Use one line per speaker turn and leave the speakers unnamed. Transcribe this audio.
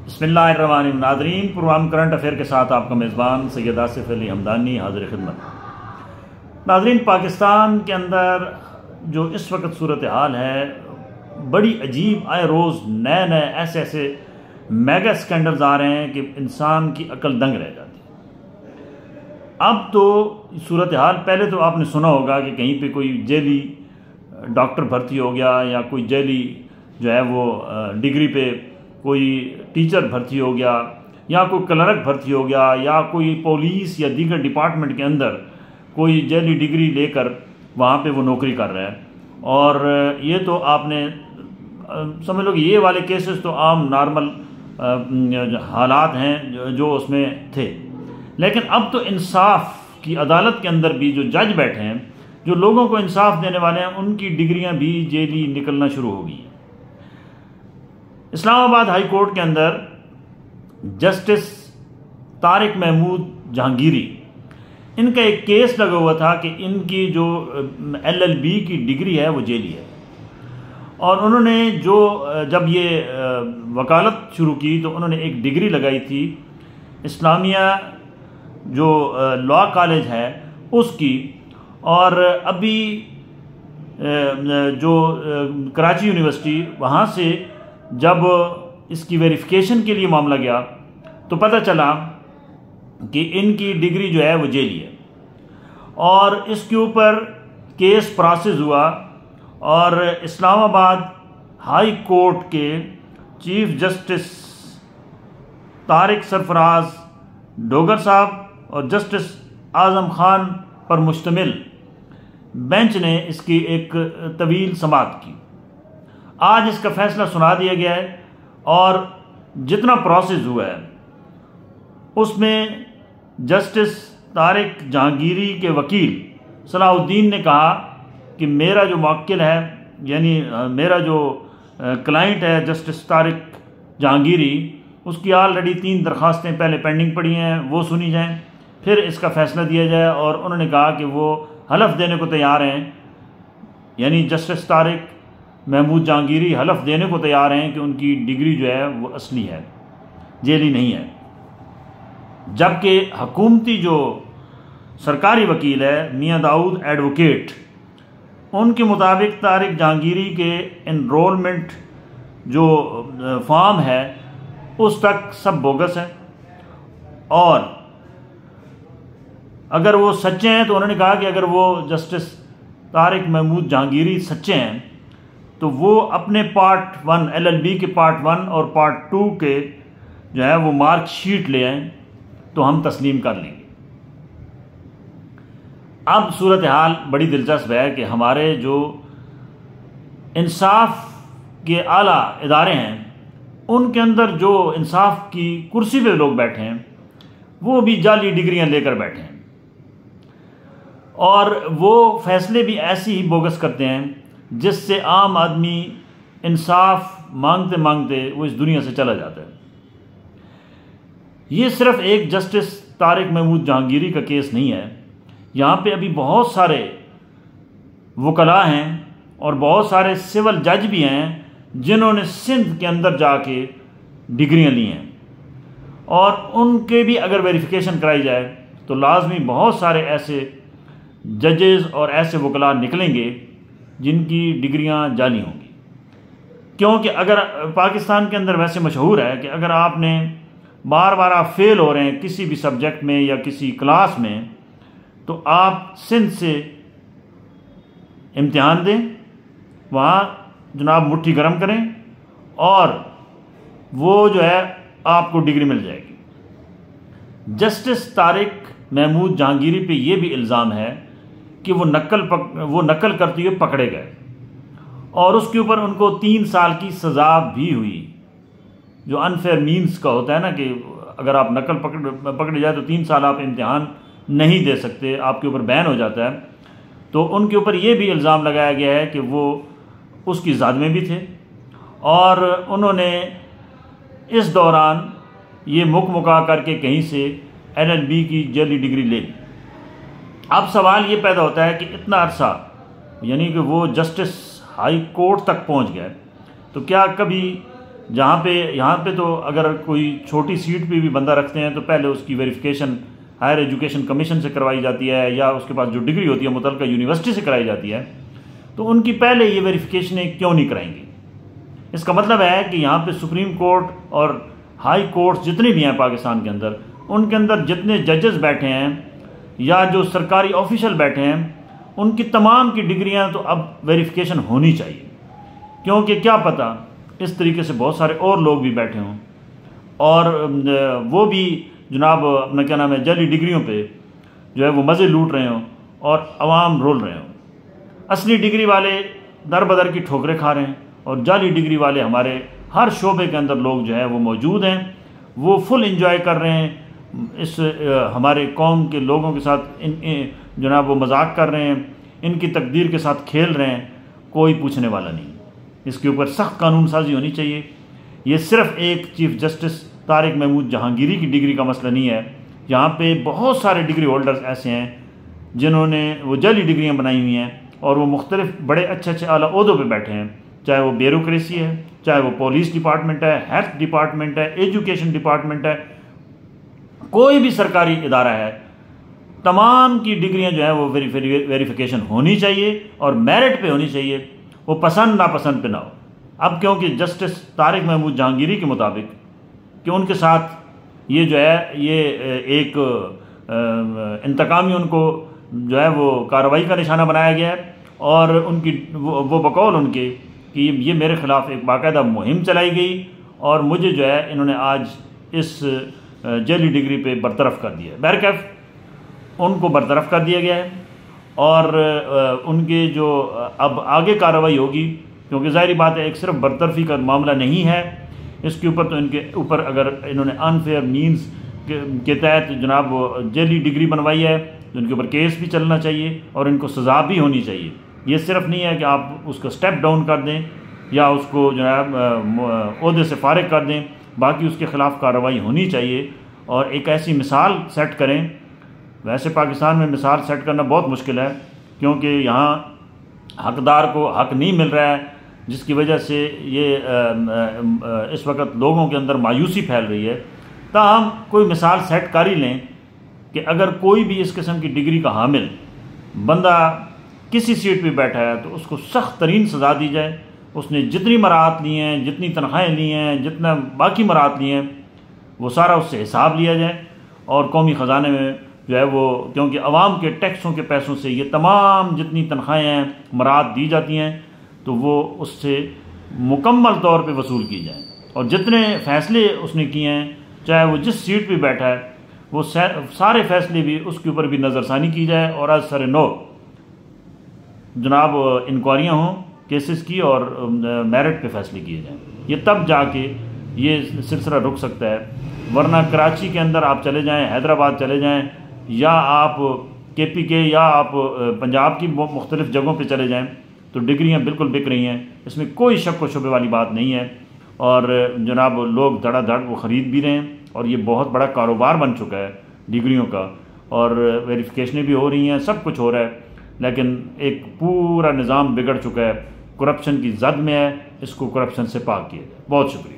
बिस्मिल्लाहिर्रहमानिर्रहीम। नाज़रीन, programme current affair के साथ आपका मेज़बान सैयद आसिफ अली हमदानी हाज़िर खिदमत। नाज़रीन, पाकिस्तान के अंदर जो इस वक्त सूरत हाल है बड़ी अजीब, आए रोज़ नए नए ऐसे मेगा स्कैंडल्स आ रहे हैं कि इंसान की अकल दंग रह जाती है। अब तो सूरत हाल, पहले तो आपने सुना होगा कि कहीं पे कोई जेली डॉक्टर भर्ती हो गया या कोई जेली जो है वो डिग्री पे कोई टीचर भर्ती हो गया या कोई क्लर्क भर्ती हो गया या कोई पुलिस या दीगर डिपार्टमेंट के अंदर कोई जेली डिग्री लेकर वहाँ पे वो नौकरी कर रहा है। और ये तो आपने समझ लो कि ये वाले केसेस तो आम नॉर्मल हालात हैं जो उसमें थे। लेकिन अब तो इंसाफ की अदालत के अंदर भी जो जज बैठे हैं, जो लोगों को इंसाफ देने वाले हैं, उनकी डिग्रियां भी जेली निकलना शुरू हो गई हैं। इस्लामाबाद हाई कोर्ट के अंदर जस्टिस तारिक महमूद जहांगीरी, इनका एक केस लगा हुआ था कि इनकी जो LLB की डिग्री है वो जेली है। और उन्होंने जब ये वकालत शुरू की तो उन्होंने एक डिग्री लगाई थी इस्लामिया जो लॉ कॉलेज है उसकी। और अभी जो कराची यूनिवर्सिटी, वहाँ से जब इसकी वेरिफिकेशन के लिए मामला गया तो पता चला कि इनकी डिग्री जो है वो जेली है। और इसके ऊपर केस प्रोसेस हुआ और इस्लामाबाद हाई कोर्ट के चीफ जस्टिस तारिक सरफराज डोगर साहब और जस्टिस आज़म खान पर मुश्तमिल बेंच ने इसकी एक तवील समाअत की। आज इसका फैसला सुना दिया गया है और जितना प्रोसेस हुआ है उसमें जस्टिस तारिक जहांगीरी के वकील सलाहुद्दीन ने कहा कि मेरा जो मवक्किल है, यानी मेरा जो क्लाइंट है जस्टिस तारिक जहांगीरी, उसकी ऑलरेडी 3 दरख्वास्तें पहले पेंडिंग पड़ी हैं, वो सुनी जाएं, फिर इसका फैसला दिया जाए। और उन्होंने कहा कि वो हलफ देने को तैयार हैं, यानी जस्टिस तारिक महमूद जहांगीरी हलफ देने को तैयार हैं कि उनकी डिग्री जो है वो असली है, जेली नहीं है। जबकि हुकूमती जो सरकारी वकील है मियां दाऊद एडवोकेट, उनके मुताबिक तारिक जहांगीरी के एनरोलमेंट जो फॉर्म है उस तक सब बोगस है। और अगर वो सच्चे हैं तो उन्होंने कहा कि अगर वो जस्टिस तारिक महमूद जहांगीरी सच्चे हैं तो वो अपने पार्ट 1 LLB के पार्ट 1 और पार्ट 2 के जो है वो मार्कशीट ले आएँ तो हम तस्लीम कर लेंगे। अब सूरत हाल बड़ी दिलचस्प है कि हमारे जो इंसाफ के आला इदारे हैं उनके अंदर जो इंसाफ की कुर्सी पे लोग बैठे हैं वो भी जाली डिग्रियां लेकर बैठे हैं और वो फैसले भी ऐसी ही बोगस करते हैं जिससे आम आदमी इंसाफ मांगते मांगते वो इस दुनिया से चला जाता है। ये सिर्फ एक जस्टिस तारिक महमूद जहांगीरी का केस नहीं है, यहाँ पे अभी बहुत सारे वकला हैं और बहुत सारे सिविल जज भी हैं जिन्होंने सिंध के अंदर जाके डिग्रियां ली हैं। और उनके भी अगर वेरिफिकेशन कराई जाए तो लाजमी बहुत सारे ऐसे जजेस और ऐसे वकला निकलेंगे जिनकी डिग्रियां जाली होंगी। क्योंकि अगर पाकिस्तान के अंदर वैसे मशहूर है कि अगर आपने बार बार आप फेल हो रहे हैं किसी भी सब्जेक्ट में या किसी क्लास में तो आप सिंध से इम्तिहान दें, वहाँ जनाब मुट्ठी गर्म करें और वो जो है आपको डिग्री मिल जाएगी। जस्टिस तारिक महमूद जहांगीरी पे ये भी इल्ज़ाम है कि वो नकल करते हुए पकड़े गए और उसके ऊपर उनको 3 साल की सज़ा भी हुई। जो अनफेयर मीन्स का होता है ना कि अगर आप नकल पकड़े जाए तो 3 साल आप इम्तिहान नहीं दे सकते, आपके ऊपर बैन हो जाता है। तो उनके ऊपर ये भी इल्ज़ाम लगाया गया है कि वो उसकी ज़ाद में भी थे और उन्होंने इस दौरान ये मुका करके कहीं से LLB की जेली डिग्री ले ली। अब सवाल ये पैदा होता है कि इतना अरसा, यानी कि वो जस्टिस हाई कोर्ट तक पहुंच गए, तो क्या कभी यहाँ पे तो अगर कोई छोटी सीट पे भी बंदा रखते हैं तो पहले उसकी वेरिफिकेशन हायर एजुकेशन कमीशन से करवाई जाती है, या उसके पास जो डिग्री होती है मुतल्लिका यूनिवर्सिटी से कराई जाती है। तो उनकी पहले ये वेरिफिकेशनें क्यों नहीं कराएंगी? इसका मतलब है कि यहाँ पे सुप्रीम कोर्ट और हाई कोर्ट जितने भी हैं पाकिस्तान के अंदर, उनके अंदर जितने जजेस बैठे हैं या जो सरकारी ऑफिशियल बैठे हैं, उनकी तमाम की डिग्रियां तो अब वेरिफिकेशन होनी चाहिए, क्योंकि क्या पता इस तरीके से बहुत सारे और लोग भी बैठे हों और वो भी जनाब अपना क्या नाम है जाली डिग्रियों पे जो है वो मज़े लूट रहे हों और अवाम रोल रहे हों। असली डिग्री वाले दर बदर की ठोकरें खा रहे हैं और जाली डिग्री वाले हमारे हर शोबे के अंदर लोग जो है वो मौजूद हैं, वो फुल इंजॉय कर रहे हैं, इस हमारे कौम के लोगों के साथ जनाब वो मजाक कर रहे हैं, इनकी तकदीर के साथ खेल रहे हैं, कोई पूछने वाला नहीं। इसके ऊपर सख्त कानून साजी होनी चाहिए। ये सिर्फ एक चीफ जस्टिस तारिक महमूद जहांगीरी की डिग्री का मसला नहीं है, यहाँ पे बहुत सारे डिग्री होल्डर्स ऐसे हैं जिन्होंने वो जाली डिग्रियाँ बनाई हुई हैं और वो मुख्तलिफ बड़े अच्छे अच्छे आला ओहदों पे बैठे हैं, चाहे वो ब्यूरोक्रेसी है, चाहे वो पुलिस डिपार्टमेंट है, हेल्थ डिपार्टमेंट है, एजुकेशन डिपार्टमेंट है, कोई भी सरकारी इदारा है, तमाम की डिग्रियां जो है वो वेरिफिकेशन होनी चाहिए और मेरिट पे होनी चाहिए, वो पसंद नापसंद पे ना हो। अब क्योंकि जस्टिस तारिक महमूद जहांगीरी के मुताबिक कि उनके साथ ये जो है ये एक इंतकामी उनको जो है वो कार्रवाई का निशाना बनाया गया है और उनकी वो बकौल उनके कि ये मेरे ख़िलाफ़ एक बाकायदा मुहिम चलाई गई और मुझे जो है इन्होंने आज इस जाली डिग्री पे बरतरफ कर दिया है। बहरकैफ उनको बरतरफ कर दिया गया है और उनके जो अब आगे कार्रवाई होगी, क्योंकि ज़ाहिर बात है एक सिर्फ बरतरफी का मामला नहीं है, इसके ऊपर तो इनके ऊपर अगर इन्होंने अनफेयर मीन्स के तहत जनाब जाली डिग्री बनवाई है तो इनके ऊपर केस भी चलना चाहिए और इनको सज़ा भी होनी चाहिए। ये सिर्फ नहीं है कि आप उसको स्टेप डाउन कर दें या उसको जनाब ओहदे से फारिग कर दें, बाकी उसके ख़िलाफ़ कार्रवाई होनी चाहिए और एक ऐसी मिसाल सेट करें। वैसे पाकिस्तान में मिसाल सेट करना बहुत मुश्किल है क्योंकि यहाँ हकदार को हक नहीं मिल रहा है, जिसकी वजह से ये इस वक्त लोगों के अंदर मायूसी फैल रही है। ताहम कोई मिसाल सेट कर ही लें कि अगर कोई भी इस किस्म की डिग्री का हामिल बंदा किसी सीट पे बैठा है तो उसको सख्त तरीन सज़ा दी जाए। उसने जितनी मराहत ली हैं, जितनी तनख्वाहें ली हैं, जितना बाकी मराहत लिए हैं, वो सारा उससे हिसाब लिया जाए और कौमी ख़जाने में जो है वो, क्योंकि अवाम के टैक्सों के पैसों से ये तमाम जितनी तनख्वाहें हैं, मराहत दी जाती हैं, तो वो उससे मुकम्मल तौर पे वसूल की जाए और जितने फ़ैसले उसने किए हैं, चाहे वो जिस सीट पे बैठा है, वो सारे फ़ैसले भी उसके ऊपर भी नज़रसानी की जाए और आज सर नो जनाब इंक्वायरियाँ हों केसेस की और मेरिट पे फैसले किए जाएँ। ये तब जाके ये सिलसिला रुक सकता है, वरना कराची के अंदर आप चले जाएँ, हैदराबाद चले जाएँ या आप KPK या आप पंजाब की मुख्तलिफ़ जगहों पे चले जाएँ तो डिग्रियाँ बिल्कुल बिक रही हैं, इसमें कोई शक व शुबे वाली बात नहीं है। और जनाब लोग धड़ाधड़ वो ख़रीद भी रहे हैं और ये बहुत बड़ा कारोबार बन चुका है डिग्रियों का और वेरिफिकेशनें भी हो रही हैं, सब कुछ हो रहा है, लेकिन एक पूरा निज़ाम बिगड़ चुका है, करप्शन की जद में है, इसको करप्शन से पाक किया जाए। बहुत शुक्रिया।